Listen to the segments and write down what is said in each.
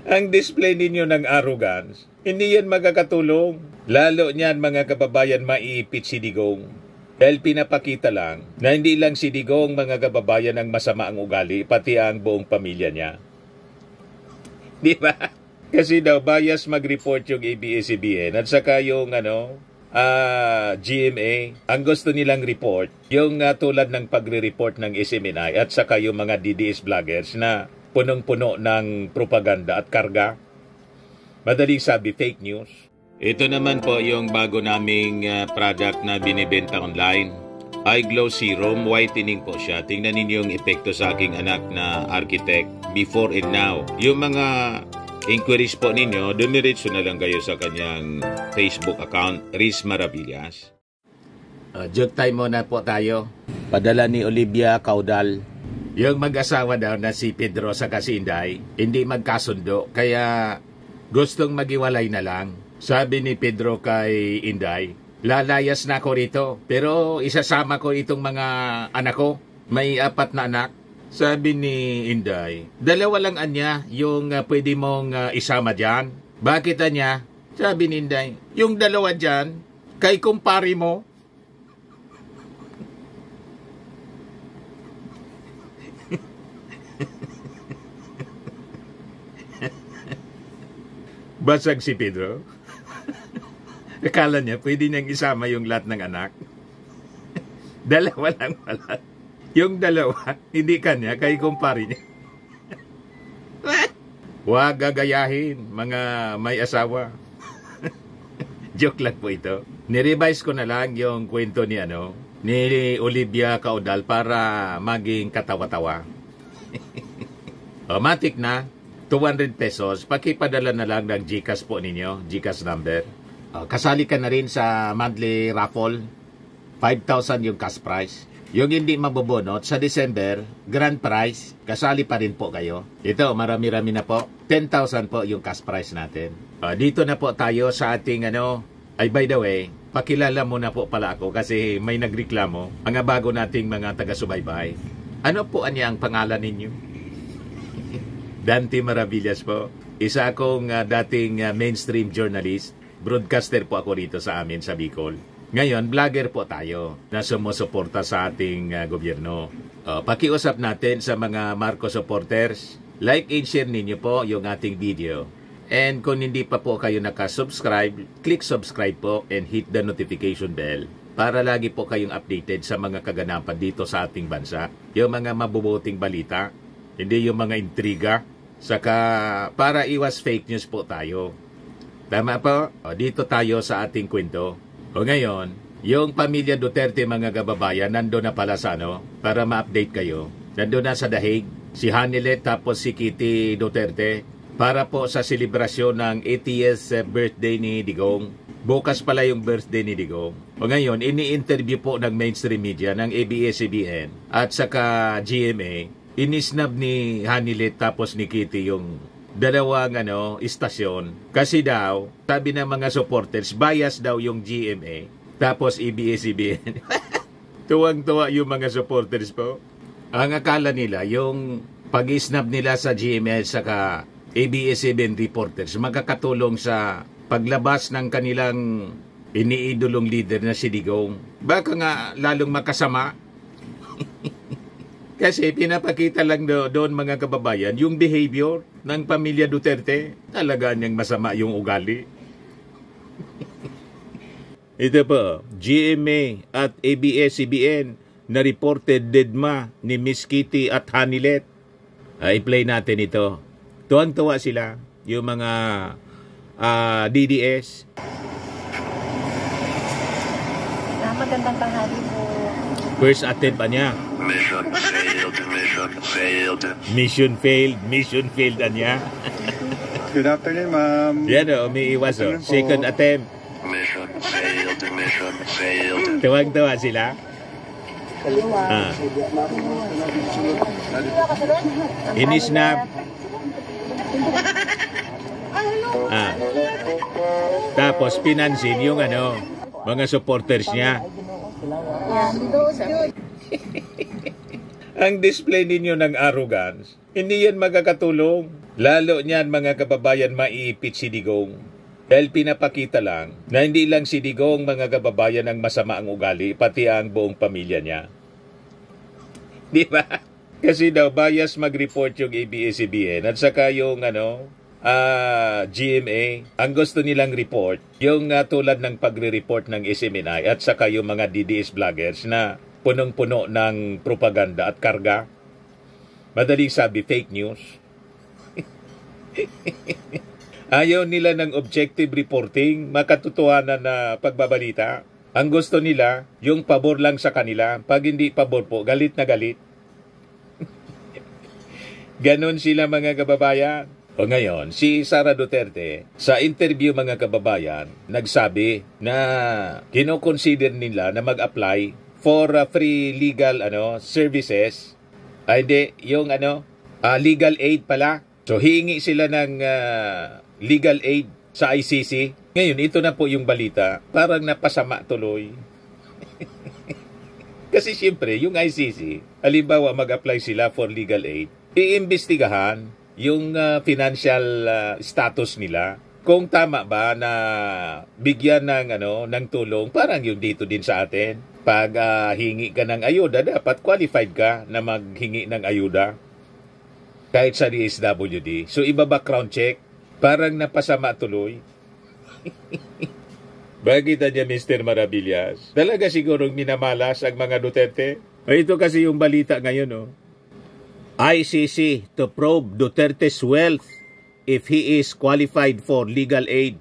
Ang display ninyo ng arrogance, hindi yan magkakatulong. Lalo niyan mga kababayan maiipit si Digong. Dahil pinapakita lang na hindi lang si Digong mga kababayan ang masama ang ugali, pati ang buong pamilya niya. Di ba? Kasi daw bias mag-report yung ABS-CBN at saka yung GMA. Ang gusto nilang report, yung tulad ng pagre-report ng SMNI at saka yung mga DDS vloggers na punong-puno ng propaganda at karga. Madaling sabi, fake news. Ito naman po yung bago naming product na binibenta online. Eye Glow Serum, whitening po siya. Tingnan ninyo yung epekto sa aking anak na architect before and now. Yung mga inquiries po ninyo, dumiretso na lang kayo sa kanyang Facebook account, Riz Maravillas. Joke time muna po tayo. Padala ni Olivia Caudal. Yung mag-asawa daw na si Pedro sa si Inday, hindi magkasundo, kaya gustong magiwalay na lang. Sabi ni Pedro kay Inday, lalayas na ako rito, pero isasama ko itong mga anak ko. May 4 na anak. Sabi ni Inday, 2 lang anya yung pwede mong isama dyan. Bakit anya? Sabi ni Inday, yung 2 dyan, kay kumpari mo. Basag si Pedro. Akala niya, pwede niyang isama yung lahat ng anak. 2 lang pala. Yung 2, hindi kanya, kay kumpari niya. Huwag gagayahin, mga may asawa. Joke lang po ito. Nirevise ko na lang yung kwento ni Olivia Caudal para maging katawa-tawa. Matik na. 200 pesos, pakipadala na lang ng GCash po ninyo, GCash number. Kasali ka na rin sa monthly raffle, 5,000 yung cash prize. Yung hindi mabobonot, sa December, grand prize, kasali pa rin po kayo. Ito, marami-rami na po, 10,000 po yung cash prize natin. Dito na po tayo sa ating ay by the way, pakilala muna po pala ako kasi may nagreklamo, mga bago nating mga taga-subaybay. Ano po ang pangalan ninyo? Dante Maravillas po. Isa akong dating mainstream journalist. Broadcaster po ako rito sa amin sa Bicol. Ngayon, vlogger po tayo na sumusuporta sa ating gobyerno. Pakiusap natin sa mga Marcos supporters. Like and share ninyo po yung ating video. And kung hindi pa po kayo nakasubscribe, click subscribe po and hit the notification bell para lagi po kayong updated sa mga kaganapan dito sa ating bansa. Yung mga mabubuting balita, hindi yung mga intriga. Saka para iwas fake news po tayo. Tama po? Dito tayo sa ating kwento. Ngayon, yung pamilya Duterte mga kababayan, nando na pala sa para ma-update kayo. Nando na sa Dahig, si Hanilet tapos si Kitty Duterte para po sa selebrasyon ng 80th birthday ni Digong. Bukas pala yung birthday ni Digong. Ngayon, ini-interview po ng mainstream media ng ABS-CBN at saka GMA. Inisnab ni Hanilet tapos ni Kitty yung 2 istasyon. Kasi daw, sabi ng mga supporters, bias daw yung GMA tapos ABS-CBN. Tuwang-tuwa yung mga supporters po. Ang akala nila, yung pag-isnab nila sa GMA saka ABS-CBN reporters, magkakatulong sa paglabas ng kanilang iniidolong leader na si Digong. Baka nga lalong makasama. Kasi pinapakita lang doon mga kababayan yung behavior ng pamilya Duterte. Talaga niyang masama yung ugali. Ito po, GMA at ABS-CBN na reported deadma ni Miss Kitty at Hanilet. I-play natin ito. Tuwang-tuwa sila, yung mga DDS. Magandang tanghali po. First attempt pa niya. Mission failed, mission failed. Mission failed, mission failed niya. Good afternoon, ma'am. Yan o, umiiwas o. Second attempt. Mission failed, mission failed. Tuwang-tuwa sila. Inisnap. Tapos pinansin yung mga supporters niya. Ang display ninyo ng arrogance, hindi yan magkakatulong. Lalo niyan mga kababayan maiipit si Digong. Dahil pinapakita lang na hindi lang si Digong mga kababayan ang masama ang ugali, pati ang buong pamilya niya. Di ba? Kasi daw bias mag-report yung ABS-CBN at saka yung GMA, ang gusto nilang report, yung tulad ng pagre-report ng SMNI at saka yung mga DDS vloggers na punong-puno ng propaganda at karga. Madaling sabi, fake news. Ayaw nila ng objective reporting, makatotohanan na pagbabalita. Ang gusto nila, yung pabor lang sa kanila. Pag hindi pabor po, galit na galit. Ganon sila mga kababayan. O ngayon, si Sara Duterte, sa interview mga kababayan, nagsabi na kinoconsider nila na mag-apply for free legal services. Ay hindi, yung legal aid pala. So hihingi sila ng legal aid sa ICC. Ngayon, ito na po yung balita. Parang napasama tuloy. Kasi siyempre, yung ICC, halimbawa mag-apply sila for legal aid, iimbestigahan yung financial status nila. Kung tama ba na bigyan ng tulong, parang yung dito din sa atin. Pag hingi ka ng ayuda, dapat qualified ka na maghingi ng ayuda. Kahit sa DSWD. So iba background check, parang napasama tuloy. Bakit niya Mr. Maravillas? Talaga sigurong minamalas ang mga Duterte? Ito kasi yung balita ngayon, ICC to probe Duterte's wealth if he is qualified for legal aid.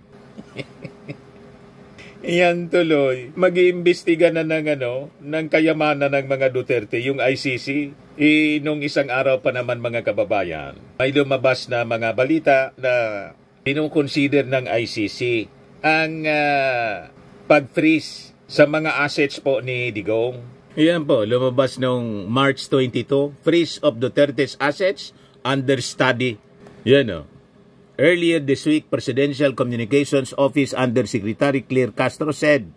Yan tuloy. Mag-iimbestiga na ng kayamanan ng mga Duterte, yung ICC. Nung isang araw pa naman mga kababayan, may lumabas na mga balita na kinukonsider ng ICC ang pag-freeze sa mga assets po ni Digong. Yan po, lumabas noong March 22, freeze of Duterte's assets under study. Yan Earlier this week, Presidential Communications Office Under Secretary Claire Castro said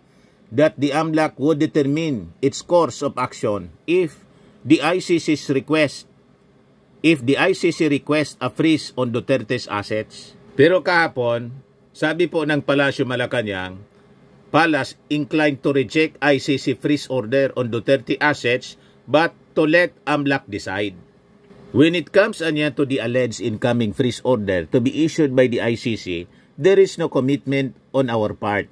that the AMLAC would determine its course of action if the ICC request a freeze on Duterte's assets. Pero kahapon, sabi po ng Palasyo Malacanang, Palace inclined to reject ICC freeze order on Duterte assets but to let AMLAC decide. When it comes to the alleged incoming freeze order to be issued by the ICC, there is no commitment on our part.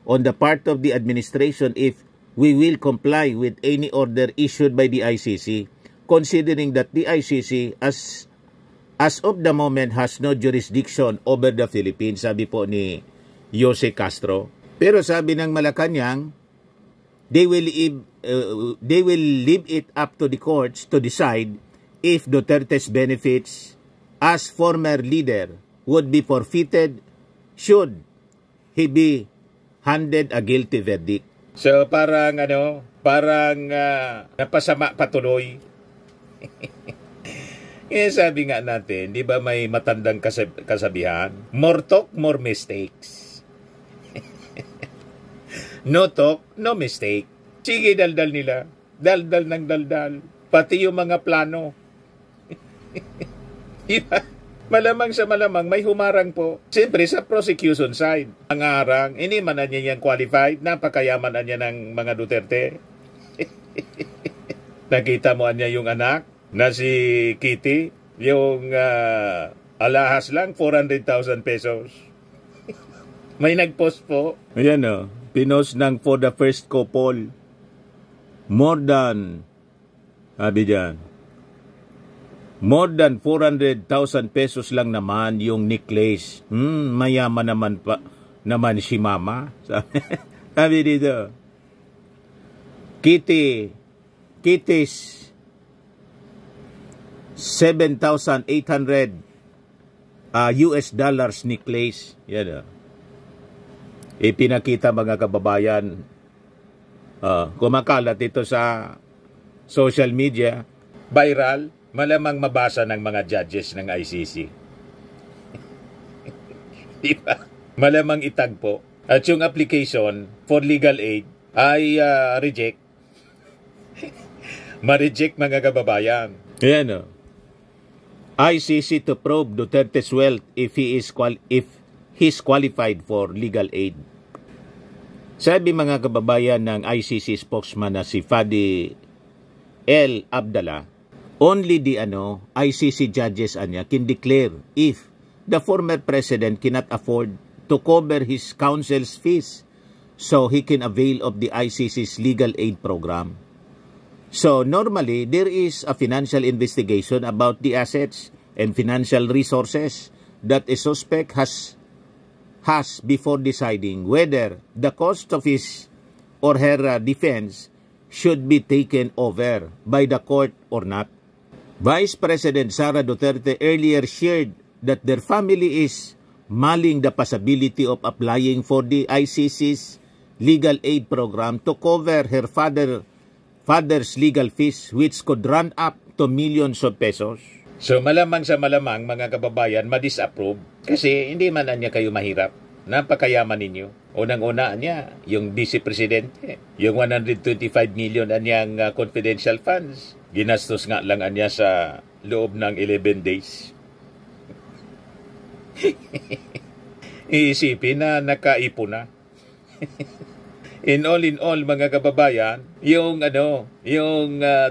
On the part of the administration if we will comply with any order issued by the ICC, considering that the ICC as of the moment has no jurisdiction over the Philippines, sabi po ni Jose Castro. Pero sabi ng Malacanang, they will leave it up to the courts to decide if Duterte's benefits as former leader would be forfeited should he be handed a guilty verdict. So parang napasama patuloy. Sabi nga natin, di ba may matandang kasabihan? More talk, more mistakes. No talk, no mistake. Sige, daldal nila. Daldal ng daldal. Pati yung mga plano. Diba? Malamang sa malamang may humarang po. Siyempre sa prosecution side. Ang harang, hindi man na niya yan qualified. Napakayaman na niya ng mga Duterte. Nakita mo niya yung anak na si Kitty. Yung alahas lang, 400,000 pesos. May nag-post po. Ayan pinost ng for the first couple. More than, sabi dyan, more than 400,000 pesos lang naman yung necklace. Mayaman naman si mama. Sabi dito. Kitty's 7,800 US dollars necklace. Yan ipinakita mga kababayan. Kumakalat ito sa social media. Viral. Malamang mabasa ng mga judges ng ICC. Diba? Malamang itagpo. At yung application for legal aid ay reject. Ma-reject mga kababayan. Ayan ICC to probe Duterte's wealth if he's qualified for legal aid. Sabi mga kababayan ng ICC spokesman na si Fadi El Abdallah, only the ICC judges can declare if the former president cannot afford to cover his counsel's fees so he can avail of the ICC's legal aid program. So normally, there is a financial investigation about the assets and financial resources that a suspect has before deciding whether the cost of his or her defense should be taken over by the court or not. Vice President Sara Duterte earlier shared that their family is mulling the possibility of applying for the ICC's legal aid program to cover her father's legal fees, which could run up to millions of pesos. So malamang sa malamang mga kababayan ma-disapprove kasi hindi man niya kayo mahirap. Napakayaman ninyo. Unang-una niya, yung Vice Presidente, yung 125 million anyang confidential funds. Ginastos nga lang niya sa loob ng 11 days. Iisipin na nakaipon na. In all, mga kababayan, yung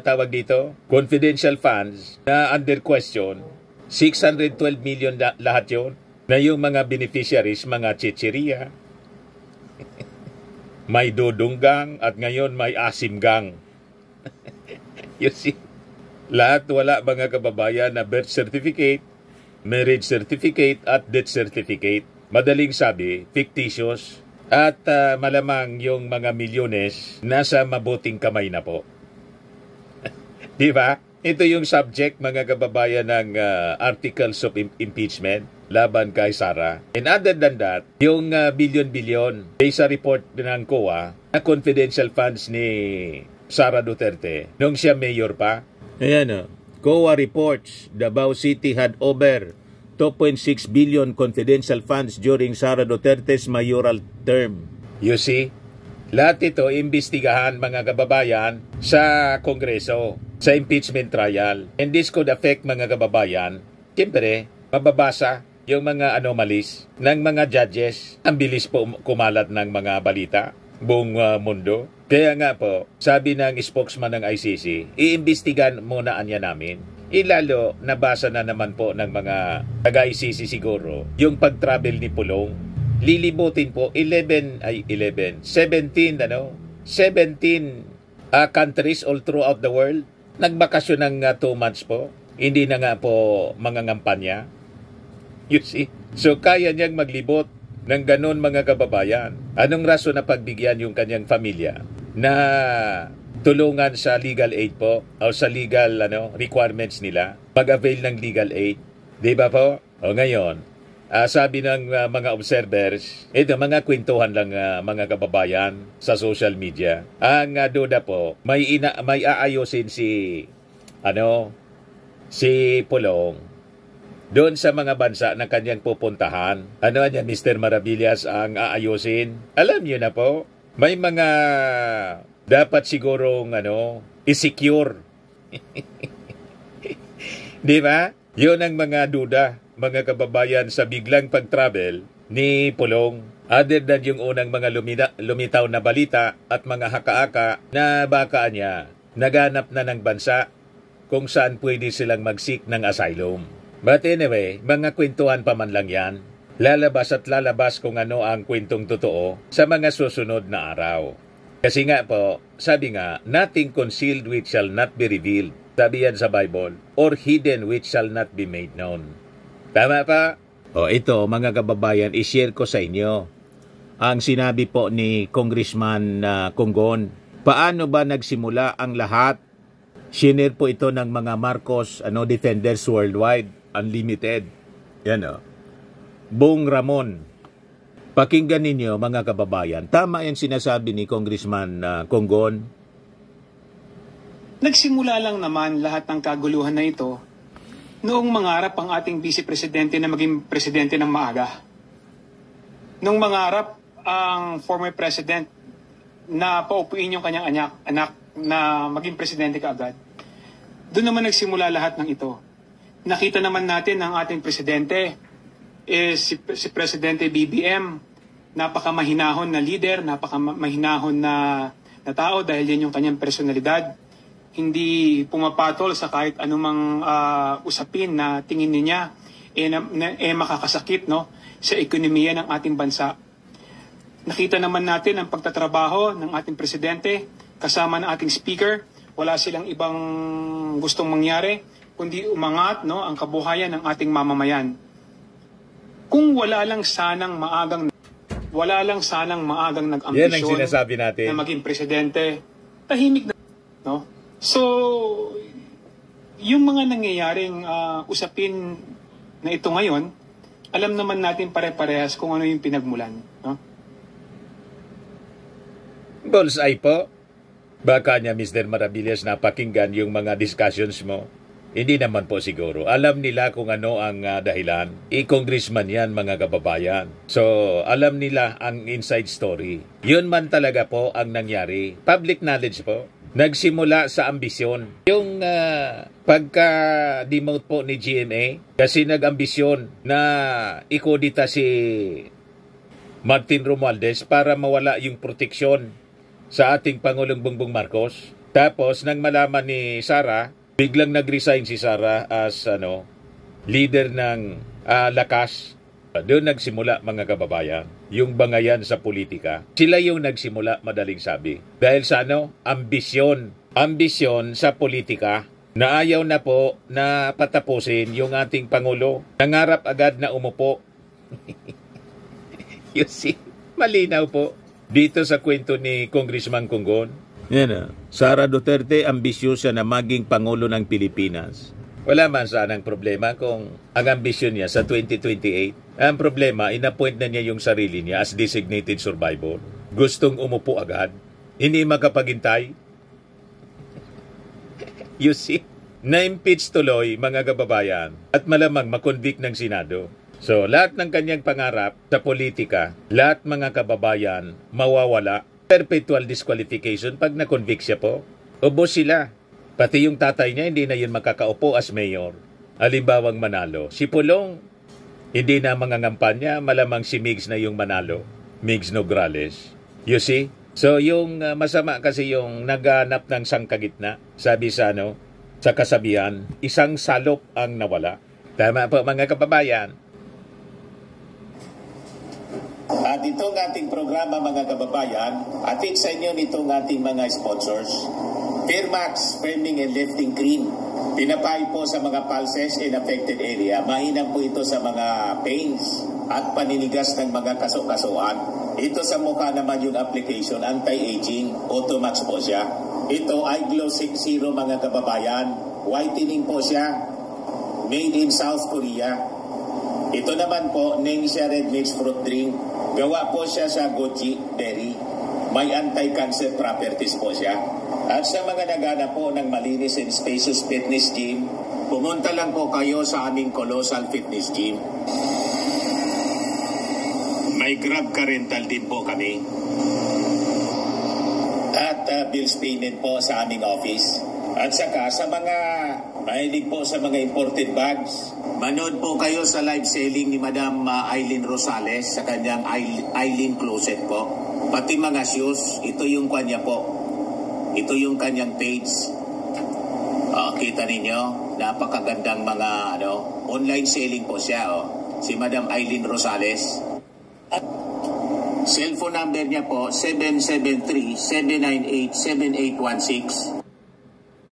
tawag dito, confidential funds na under question, 612 million lahat yun. Na yung mga beneficiaries, mga chicheria, may dodonggang at ngayon may asimgang. You see, lahat wala mga kababayan na birth certificate, marriage certificate at death certificate. Madaling sabi, fictitious. At malamang yung mga milyones nasa mabuting kamay na po. Di ba? Ito yung subject mga kababayan ng articles of impeachment laban kay Sara. And other than that, yung bilyon-bilyon based sa report ng COA na confidential funds ni Sara Duterte nung siya mayor pa. Ayan COA reports Davao City had over 2.6 billion confidential funds during Sara Duterte's mayoral term. You see? Lahat ito imbestigahan mga kababayan sa Kongreso, sa impeachment trial. And this could affect mga kababayan. Siyempre, mababasa yung mga anomalies ng mga judges. Ang bilis po kumalat ng mga balita buong mundo. Kaya nga po, sabi ng spokesman ng ICC, iimbestigan muna anya namin. Ilalo, nabasa na naman po ng mga taga-ICC siguro, yung pag-travel ni Pulong. Lilibutin po 17 countries all throughout the world. Nagbakasyon ng 2 months po. Hindi na nga po mangangampanya. You see? So kaya niyang maglibot ng ganun mga kababayan. Anong rason na pagbigyan yung kanyang pamilya na tulungan sa legal aid po o sa legal requirements nila, mag-avail ng legal aid. Di ba po? O ngayon, sabi ng mga observers, ito mga kwentuhan lang mga kababayan sa social media. Ang duda po, may aayusin si Pulong doon sa mga bansa na kanyang pupuntahan. Ano niya, Mr. Maravillas ang aayusin? Alam niyo na po, may mga dapat sigurong i-secure. Di ba? Yun ang mga duda, mga kababayan, sa biglang pag-travel ni Pulong. Other than yung unang mga lumitaw na balita at mga haka-haka na baka niya naganap na ng bansa kung saan pwede silang mag-seek ng asylum. But anyway, mga kwentuhan pa man lang yan. Lalabas at lalabas kung ano ang kwentong totoo sa mga susunod na araw. Kasi nga po, sabi nga, nothing concealed which shall not be revealed. Sabi yan sa Bible, or hidden which shall not be made known. Tama pa? O ito, mga kababayan, i-share ko sa inyo ang sinabi po ni Congressman Conggon. Paano ba nagsimula ang lahat? Shinare po ito ng mga Marcos Defenders Worldwide Unlimited. Yan Bong Ramon. Pakinggan ninyo mga kababayan. Tama yung sinasabi ni Congressman Conggon. Nagsimula lang naman lahat ng kaguluhan na ito noong mangarap ang ating Vice Presidente na maging presidente ng maaga. Noong mangarap ang former president na paupuin yung kanyang anak na maging presidente kaagad. Doon naman nagsimula lahat ng ito. Nakita naman natin ang ating presidente, si Presidente BBM, napakamahinahon na leader, napakamahinahon na tao dahil yan yung kanyang personalidad. Hindi pumapatol sa kahit anumang usapin na tingin niya makakasakit, no, sa ekonomiya ng ating bansa. Nakita naman natin ang pagtatrabaho ng ating presidente kasama ng ating speaker. Wala silang ibang gustong mangyari kundi umangat, no, ang kabuhayan ng ating mamamayan. Kung wala lang sanang maagang nag-ambisyon, yan ang sinasabi natin, na maging presidente, tahimik na, no? So, yung mga nangyayaring usapin na ito ngayon, alam naman natin pare-parehas kung ano yung pinagmulan, no? Bullseye po. Baka niya, Mr. Maravillas, napakinggan yung mga discussions mo. Hindi naman po siguro. Alam nila kung ano ang dahilan. Congressman yan, mga kababayan. So, alam nila ang inside story. Yun man talaga po ang nangyari. Public knowledge po. Nagsimula sa ambisyon. Yung pagka-demote po ni GMA, kasi nag-ambisyon na ikodita si Martin Romualdez para mawala yung proteksyon sa ating Pangulong Bongbong Marcos. Tapos, nang malaman ni Sara, biglang nag-resign si Sara as leader ng Lakas. Doon nagsimula, mga kababayan, yung bangayan sa politika. Sila yung nagsimula, madaling sabi. Dahil sa ambisyon. Ambisyon sa politika na ayaw na po na patapusin yung ating Pangulo. Nangarap agad na umupo. You see, malinaw po dito sa kwento ni Congressman Kunggon. Yan Sara Duterte, ambisyosa na maging Pangulo ng Pilipinas. Wala man sanang problema kung ang ambisyon niya sa 2028. Ang problema, inappoint na niya yung sarili niya as designated survivor. Gustong umupo agad. Hindi makapaghintay. You see? Na-impeach tuloy, mga kababayan, at malamang makonvict ng Senado. So, lahat ng kanyang pangarap sa politika, lahat mga kababayan, mawawala. Perpetual disqualification pag na-convict siya po. Ubos sila. Pati yung tatay niya, hindi na yun makakaupo as mayor. Halimbawang manalo. Si Pulong, hindi na mangangampanya, malamang si Migs na yung manalo. Migs Nograles. You see? So, yung masama kasi yung naghanap ng sangkagitna, sabi sa sa kasabihan, isang salop ang nawala. Tama po, mga kababayan. At itong ating programa, mga kababayan, atid sa inyo nitong ating mga sponsors. Firmax, Firming and Lifting Cream. Pinapay po sa mga pulses in affected area. Mahinang po ito sa mga pains at paninigas ng mga kaso-kasuan. Ito sa mukha naman yung application, anti-aging, Automax po siya. Ito ay Glow 60, mga kababayan. Whitening po siya. Made in South Korea. Ito naman po, Ningxia Red Mix Fruit Drink. Gawa po siya sa goji berry. May anti-cancer properties po siya. At sa mga nagana po ng malinis and spacious fitness gym, pumunta lang po kayo sa aming Colossal Fitness Gym. May Grab ka rental din po kami. At bills payment po sa aming office. At saka sa mga mahilig po sa mga imported bags, manood po kayo sa live selling ni Madam Aileen Rosales sa kanyang Aileen Closet po. Pati mga shoes, ito yung kanya po. Ito yung kanyang page. Kita ninyo, napakagandang mga online selling po siya. Si Madam Aileen Rosales. At cellphone number niya po, 773-798-7816.